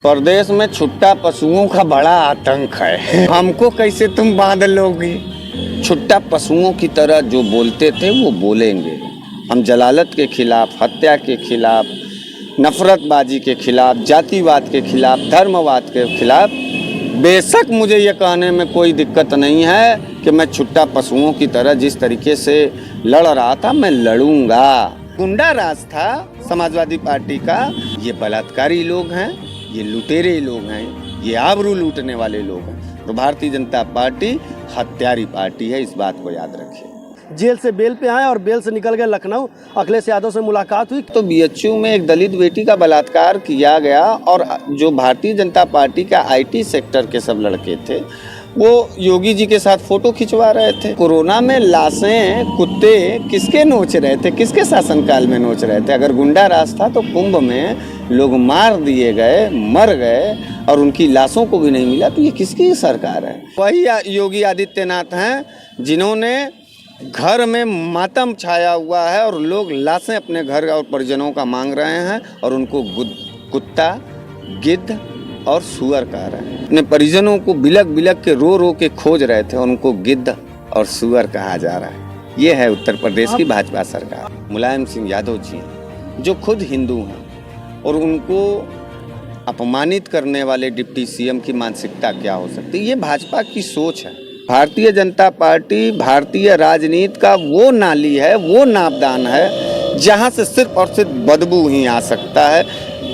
प्रदेश में छुट्टा पशुओं का बड़ा आतंक है। हमको कैसे तुम बांध लोगे? छुट्टा पशुओं की तरह जो बोलते थे वो बोलेंगे। हम जलालत के खिलाफ, हत्या के खिलाफ, नफरतबाजी के खिलाफ, जातिवाद के खिलाफ, धर्मवाद के खिलाफ। बेशक मुझे ये कहने में कोई दिक्कत नहीं है कि मैं छुट्टा पशुओं की तरह जिस तरीके से लड़ रहा था मैं लड़ूंगा। गुंडा राज था समाजवादी पार्टी का। ये बलात्कारी लोग हैं, ये लुटेरे लोग हैं, ये आबरू लूटने वाले लोग हैं। तो भारतीय जनता पार्टी हत्यारी पार्टी है, इस बात को याद रखिए। जेल से बेल पे आए और बेल से निकल गए लखनऊ। अखिलेश यादव से मुलाकात हुई तो बीएचयू में एक दलित बेटी का बलात्कार किया गया और जो भारतीय जनता पार्टी का आईटी सेक्टर के सब लड़के थे वो योगी जी के साथ फोटो खिंचवा रहे थे। कोरोना में लाशें कुत्ते किसके नोच रहे थे, किसके शासनकाल में नोच रहे थे? अगर गुंडा राज था तो कुंभ में लोग मार दिए गए, मर गए और उनकी लाशों को भी नहीं मिला। तो ये किसकी सरकार है? वही योगी आदित्यनाथ हैं जिन्होंने घर में मातम छाया हुआ है और लोग लाशें अपने घर और परिजनों का मांग रहे हैं और उनको कुत्ता, गिद्ध और सुअर कह रहे हैं। अपने परिजनों को बिलक बिलक के रो के खोज रहे थे, उनको गिद्ध और सुअर कहा जा रहा है। ये है उत्तर प्रदेश की भाजपा सरकार। मुलायम सिंह यादव जी जो खुद हिंदू हैं और उनको अपमानित करने वाले डिप्टी सीएम की मानसिकता क्या हो सकती है? ये भाजपा की सोच है। भारतीय जनता पार्टी भारतीय राजनीति का वो नाली है, वो नापदान है जहाँ से सिर्फ और सिर्फ बदबू ही आ सकता है,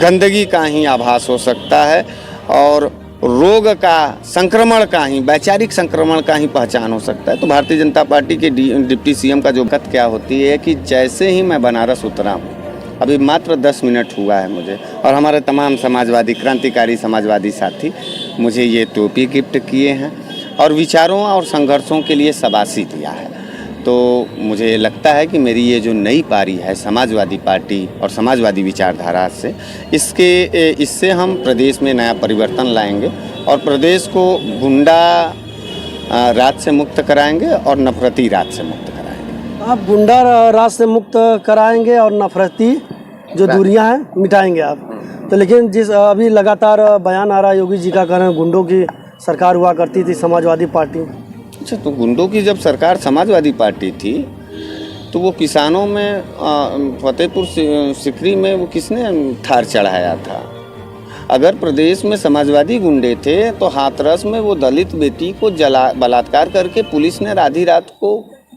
गंदगी का ही आभास हो सकता है और रोग का, संक्रमण का ही, वैचारिक संक्रमण का ही पहचान हो सकता है। तो भारतीय जनता पार्टी के डिप्टी सीएम का जो दिक्कत क्या होती है कि जैसे ही मैं बनारस उतरा हूँ, अभी मात्र 10 मिनट हुआ है मुझे, और हमारे तमाम समाजवादी, क्रांतिकारी समाजवादी साथी मुझे ये टोपी गिफ्ट किए हैं और विचारों और संघर्षों के लिए शाबाशी दिया है। तो मुझे लगता है कि मेरी ये जो नई पारी है समाजवादी पार्टी और समाजवादी विचारधारा से, इससे हम प्रदेश में नया परिवर्तन लाएंगे और प्रदेश को गुंडा राज से मुक्त कराएंगे और नफरती राज से मुक्त कराएंगे। आप गुंडा राज से मुक्त कराएंगे और नफरती जो दूरियां हैं मिटाएंगे आप। तो लेकिन जिस अभी लगातार बयान आ रहा है योगी जी का, कह रहे हैं गुंडों की सरकार हुआ करती थी समाजवादी पार्टी। अच्छा, तो गुंडों की जब सरकार समाजवादी पार्टी थी तो वो किसानों में फतेहपुर सिकरी में वो किसने थार चढ़ाया था? अगर प्रदेश में समाजवादी गुंडे थे तो हाथरस में वो दलित बेटी को बलात्कार करके पुलिस ने आधी रात को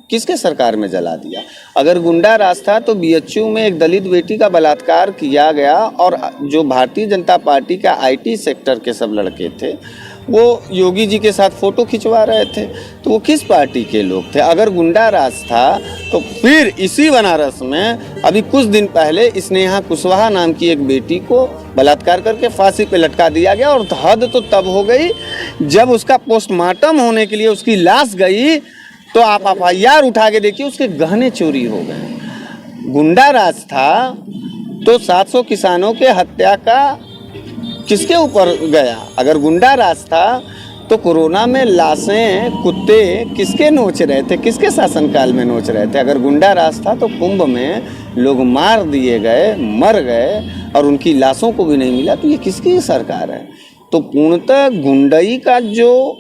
किसके सरकार में जला दिया? अगर गुंडा राज था तो बीएचयू में एक दलित बेटी का बलात्कार किया गया और जो भारतीय जनता पार्टी का आईटी सेक्टर के सब लड़के थे वो योगी जी के साथ फोटो खिंचवा रहे थे। तो वो किस पार्टी के लोग थे? अगर गुंडा राज था तो फिर इसी बनारस में अभी कुछ दिन पहले स्नेहा कुशवाहा नाम की एक बेटी को बलात्कार करके फांसी पे लटका दिया गया। और हद तो तब हो गई जब उसका पोस्टमार्टम होने के लिए उसकी लाश गई तो आप एफआईआर उठा के देखिए, उसके गहने चोरी हो गए। गुंडा राज था तो 700 किसानों के हत्या का किसके ऊपर गया? अगर गुंडा राज था तो कोरोना में लाशें कुत्ते किसके नोच रहे थे, किसके शासनकाल में नोच रहे थे? अगर गुंडा राज था तो कुंभ में लोग मार दिए गए, मर गए और उनकी लाशों को भी नहीं मिला। तो ये किसकी सरकार है? तो पूर्णतः गुंडई का जो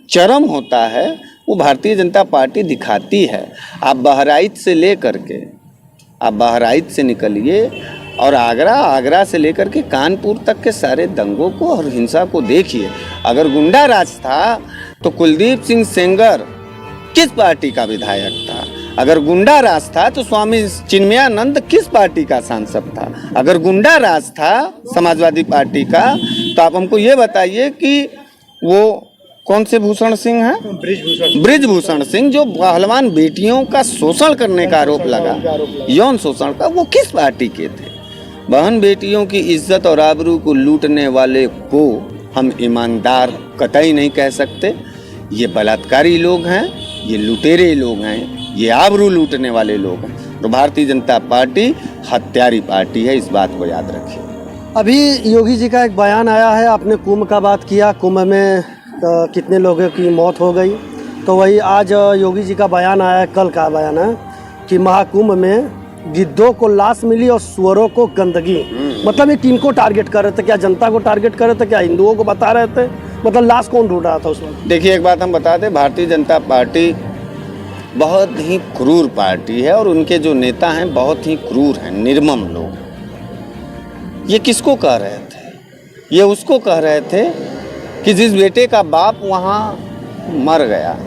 चरम होता है वो भारतीय जनता पार्टी दिखाती है। आप बहराइच से लेकर के, आप बहराइच से निकलिए और आगरा से लेकर के कानपुर तक के सारे दंगों को और हिंसा को देखिए। अगर गुंडा राज था तो कुलदीप सिंह सेंगर किस पार्टी का विधायक था? अगर गुंडा राज था तो स्वामी चिन्मयानंद किस पार्टी का सांसद था? अगर गुंडा राज था समाजवादी पार्टी का तो आप हमको ये बताइए कि वो कौन से भूषण सिंह हैं? ब्रिजभूषण सिंह, जो पहलवान बेटियों का शोषण करने का आरोप लगा, यौन शोषण का, वो किस पार्टी के थे? बहन बेटियों की इज्जत और आबरू को लूटने वाले को हम ईमानदार कतई नहीं कह सकते। ये बलात्कारी लोग हैं, ये लुटेरे लोग हैं, ये आबरू लूटने वाले लोग हैं। तो भारतीय जनता पार्टी हत्यारी पार्टी है, इस बात को याद रखिए। अभी योगी जी का एक बयान आया है, आपने कुंभ का बात किया, कुंभ में कितने लोगों की मौत हो गई। तो वही आज योगी जी का बयान आया है, कल का बयान है कि महाकुंभ में गिद्धों को लाश मिली और सुअरों को गंदगी। मतलब ये किन को टारगेट कर रहे थे? क्या जनता को टारगेट कर रहे थे? क्या हिंदुओं को बता रहे थे? मतलब लाश कौन ढूंढ रहा था उस वक्त? देखिए, एक बात हम बता दें, भारतीय जनता पार्टी बहुत ही क्रूर पार्टी है और उनके जो नेता हैं बहुत ही क्रूर हैं, निर्मम लोग। ये किसको कह रहे थे? ये उसको कह रहे थे कि जिस बेटे का बाप वहाँ मर गया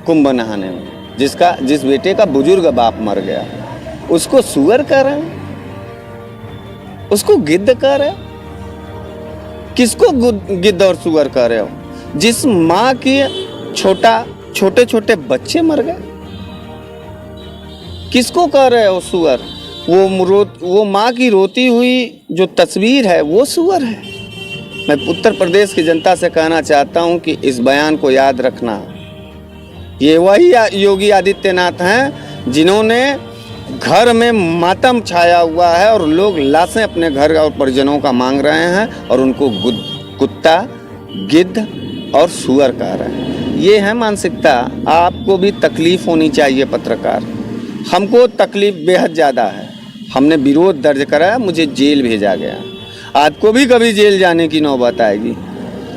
कुंभ नहाने में, जिस बेटे का बुजुर्ग बाप मर गया, उसको सुअर कह रहे हैं, उसको गिद्ध कह रहे हो। किसको गिद्ध और सुअर कह रहे हो? जिस माँ के छोटे छोटे बच्चे मर गए, किसको कह रहे हो सुअर? वो माँ की रोती हुई जो तस्वीर है वो सुअर है। मैं उत्तर प्रदेश की जनता से कहना चाहता हूं कि इस बयान को याद रखना। ये वही योगी आदित्यनाथ हैं जिन्होंने घर में मातम छाया हुआ है और लोग लाशें अपने घर और परिजनों का मांग रहे हैं और उनको कुत्ता, गिद्ध और सुअर कह रहे हैं। ये है मानसिकता। आपको भी तकलीफ होनी चाहिए पत्रकार। हमको तकलीफ बेहद ज़्यादा है। हमने विरोध दर्ज कराया, मुझे जेल भेजा गया। आपको भी कभी जेल जाने की नौबत आएगी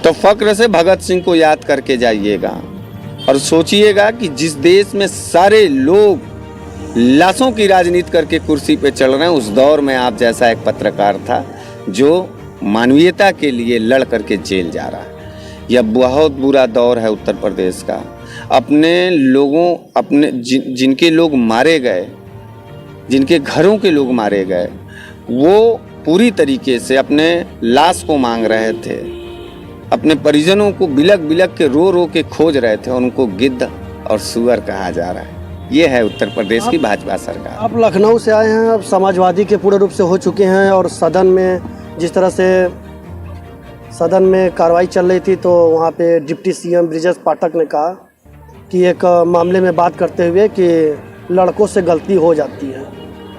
तो फक्र से भगत सिंह को याद करके जाइएगा और सोचिएगा कि जिस देश में सारे लोग लाशों की राजनीति करके कुर्सी पे चल रहे हैं, उस दौर में आप जैसा एक पत्रकार था जो मानवीयता के लिए लड़ करके जेल जा रहा है। यह बहुत बुरा दौर है उत्तर प्रदेश का। अपने लोगों जिनके लोग मारे गए, जिनके घरों के लोग मारे गए, वो पूरी तरीके से अपने लाश को मांग रहे थे, अपने परिजनों को बिलक बिलक के रो के खोज रहे थे, उनको गिद्ध और सुअर कहा जा रहा है। ये है उत्तर प्रदेश की भाजपा सरकार। आप लखनऊ से आए हैं, अब समाजवादी के पूर्ण रूप से हो चुके हैं और सदन में जिस तरह से सदन में कार्रवाई चल रही थी तो वहाँ पे डिप्टी सीएम ब्रिजेश पाठक ने कहा कि एक मामले में बात करते हुए कि लड़कों से गलती हो जाती है।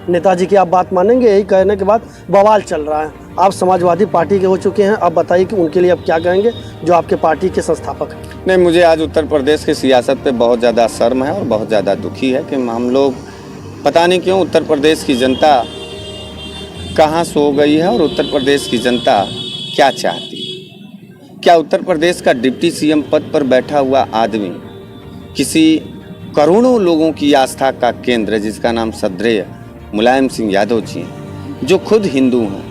नेताजी की आप बात मानेंगे? यही कहने के बाद बवाल चल रहा है। आप समाजवादी पार्टी के हो चुके हैं, अब बताइए कि उनके लिए आप क्या कहेंगे जो आपके पार्टी के संस्थापक हैं? नहीं, मुझे आज उत्तर प्रदेश की सियासत पे बहुत ज़्यादा शर्म है और बहुत ज़्यादा दुखी है कि हम लोग पता नहीं क्यों उत्तर प्रदेश की जनता कहाँ सो गई है और उत्तर प्रदेश की जनता क्या चाहती है। क्या उत्तर प्रदेश का डिप्टी सीएम पद पर बैठा हुआ आदमी किसी करोड़ों लोगों की आस्था का केंद्र, जिसका नाम श्रद्धेय मुलायम सिंह यादव जी हैं, जो खुद हिंदू हैं,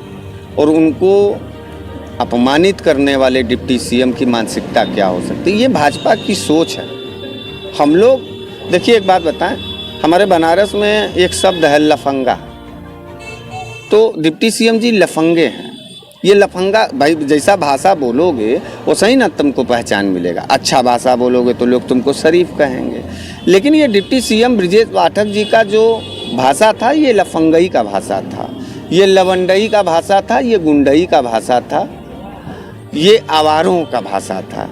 और उनको अपमानित करने वाले डिप्टी सीएम की मानसिकता क्या हो सकती है? ये भाजपा की सोच है। हम लोग देखिए, एक बात बताएं, हमारे बनारस में एक शब्द है लफंगा, तो डिप्टी सीएम जी लफंगे हैं। ये लफंगा भाई, जैसा भाषा बोलोगे वैसा ही ना तुमको पहचान मिलेगा। अच्छा भाषा बोलोगे तो लोग तुमको शरीफ कहेंगे, लेकिन ये डिप्टी सीएम ब्रिजेश पाठक जी का जो भाषा था ये लफंगई का भाषा था, ये लवंडई का भाषा था, ये गुंडई का भाषा था, ये आवारों का भाषा था।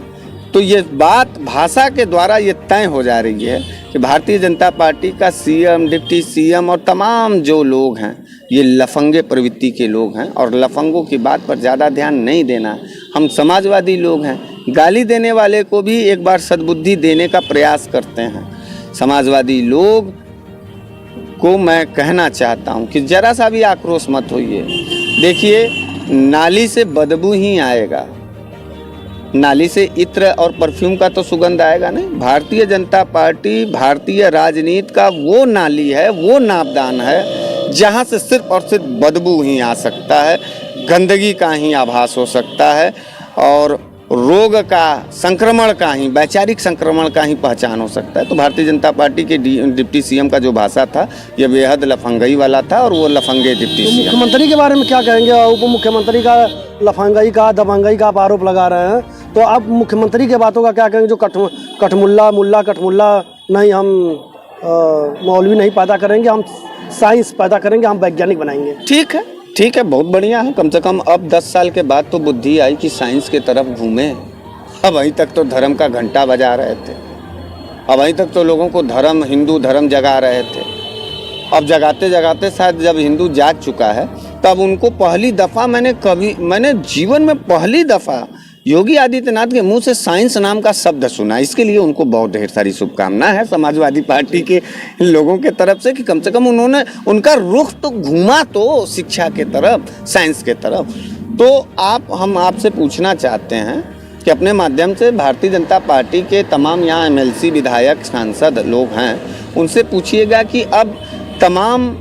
तो ये बात भाषा के द्वारा ये तय हो जा रही है कि भारतीय जनता पार्टी का सीएम, डिप्टी सीएम और तमाम जो लोग हैं ये लफंगे प्रवृत्ति के लोग हैं और लफंगों की बात पर ज़्यादा ध्यान नहीं देना। हम समाजवादी लोग हैं, गाली देने वाले को भी एक बार सद्बुद्धि देने का प्रयास करते हैं। समाजवादी लोग को मैं कहना चाहता हूं कि जरा सा भी आक्रोश मत होइए। देखिए, नाली से बदबू ही आएगा, नाली से इत्र और परफ्यूम का तो सुगंध आएगा नहीं। भारतीय जनता पार्टी भारतीय राजनीति का वो नाली है, वो नापदान है जहां से सिर्फ और सिर्फ बदबू ही आ सकता है, गंदगी का ही आभास हो सकता है और रोग का, संक्रमण का ही, वैचारिक संक्रमण का ही पहचान हो सकता है। तो भारतीय जनता पार्टी के डिप्टी सीएम का जो भाषा था यह बेहद लफंगई वाला था और वो लफंगे डिप्टी सीएम। मुख्यमंत्री के बारे में क्या कहेंगे? उप मुख्यमंत्री का लफंगई का, दबंगई का आप आरोप लगा रहे हैं, तो आप मुख्यमंत्री के बातों का क्या कहेंगे जो कठमुल्ला नहीं, हम मौलवी नहीं पैदा करेंगे, हम साइंस पैदा करेंगे, हम वैज्ञानिक बनाएंगे? ठीक है, बहुत बढ़िया है। कम से कम अब 10 साल के बाद तो बुद्धि आई कि साइंस के तरफ घूमे। अब अभी तक तो धर्म का घंटा बजा रहे थे, अब अभी तक तो लोगों को धर्म, हिंदू धर्म जगा रहे थे। अब जगाते जगाते शायद जब हिंदू जाग चुका है तब उनको पहली दफ़ा मैंने जीवन में पहली दफ़ा योगी आदित्यनाथ के मुंह से साइंस नाम का शब्द सुना, इसके लिए उनको बहुत ढेर सारी शुभकामना है समाजवादी पार्टी के लोगों के तरफ से कि कम से कम उन्होंने उनका रुख तो घुमा तो शिक्षा के तरफ, साइंस के तरफ। तो हम आपसे पूछना चाहते हैं कि अपने माध्यम से भारतीय जनता पार्टी के तमाम यहाँ MLC विधायक सांसद लोग हैं, उनसे पूछिएगा कि अब तमाम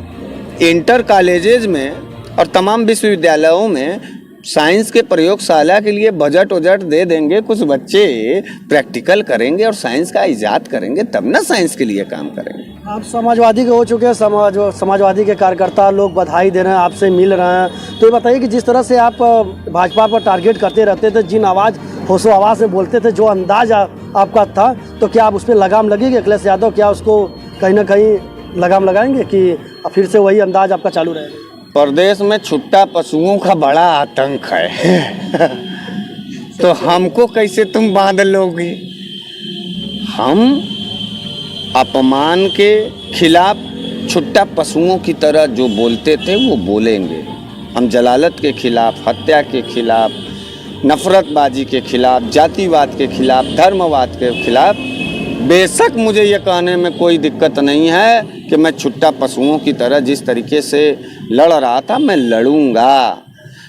इंटर कॉलेजेज में और तमाम विश्वविद्यालयों में साइंस के प्रयोगशाला के लिए बजट दे देंगे, कुछ बच्चे प्रैक्टिकल करेंगे और साइंस का इजाद करेंगे, तब ना साइंस के लिए काम करेंगे। आप समाजवादी के हो चुके हैं, समाजवादी के कार्यकर्ता लोग बधाई दे रहे हैं, आपसे मिल रहे हैं, तो ये बताइए कि जिस तरह से आप भाजपा पर टारगेट करते रहते थे, जिन होशो आवाज़ में बोलते थे, जो अंदाज आपका था, तो क्या आप उस पर लगाम लगेगी? अखिलेश यादव क्या उसको कहीं ना कहीं लगाम लगाएंगे कि फिर से वही अंदाज आपका चालू रहेगा? प्रदेश में छुट्टा पशुओं का बड़ा आतंक है तो हमको कैसे तुम बांध लोगे? हम अपमान के खिलाफ छुट्टा पशुओं की तरह जो बोलते थे वो बोलेंगे। हम जलालत के खिलाफ, हत्या के खिलाफ, नफरतबाजी के खिलाफ, जातिवाद के खिलाफ, धर्मवाद के खिलाफ, बेशक मुझे ये कहने में कोई दिक्कत नहीं है कि मैं छुट्टा पशुओं की तरह जिस तरीके से लड़ रहा था मैं लड़ूंगा।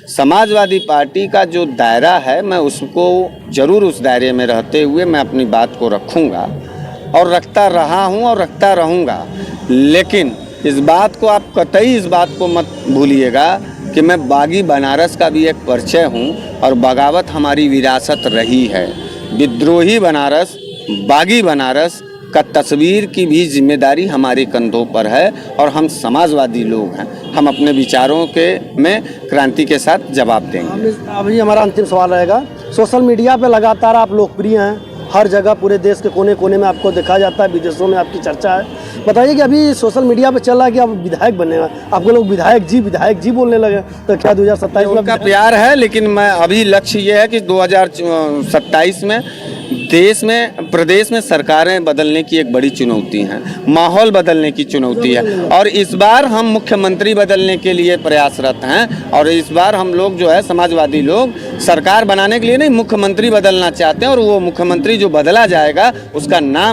समाजवादी पार्टी का जो दायरा है मैं उसको ज़रूर उस दायरे में रहते हुए मैं अपनी बात को रखूंगा और रखता रहा हूं और रखता रहूंगा। लेकिन इस बात को आप कतई इस बात को मत भूलिएगा कि मैं बागी बनारस का भी एक परिचय हूं और बगावत हमारी विरासत रही है। विद्रोही बनारस, बागी बनारस का तस्वीर की भी जिम्मेदारी हमारे कंधों पर है और हम समाजवादी लोग हैं। हम अपने विचारों के में क्रांति के साथ जवाब देंगे। अभी हमारा अंतिम सवाल रहेगा, सोशल मीडिया पे लगातार आप लोकप्रिय हैं, हर जगह पूरे देश के कोने कोने में आपको देखा जाता है, विदेशों में आपकी चर्चा है। बताइए कि अभी सोशल मीडिया पे चल रहा है कि आप विधायक बने हैं, आपको लोग विधायक जी बोलने लगे, तो क्या 2027 में उनका प्यार है? लेकिन मैं अभी लक्ष्य ये है कि 2027 में देश में, प्रदेश में सरकारें बदलने की एक बड़ी चुनौती है, माहौल बदलने की चुनौती है और इस बार हम मुख्यमंत्री बदलने के लिए प्रयासरत हैं। और इस बार हम लोग जो है समाजवादी लोग सरकार बनाने के लिए नहीं, मुख्यमंत्री बदलना चाहते हैं और वो मुख्यमंत्री जो बदला जाएगा उसका नाम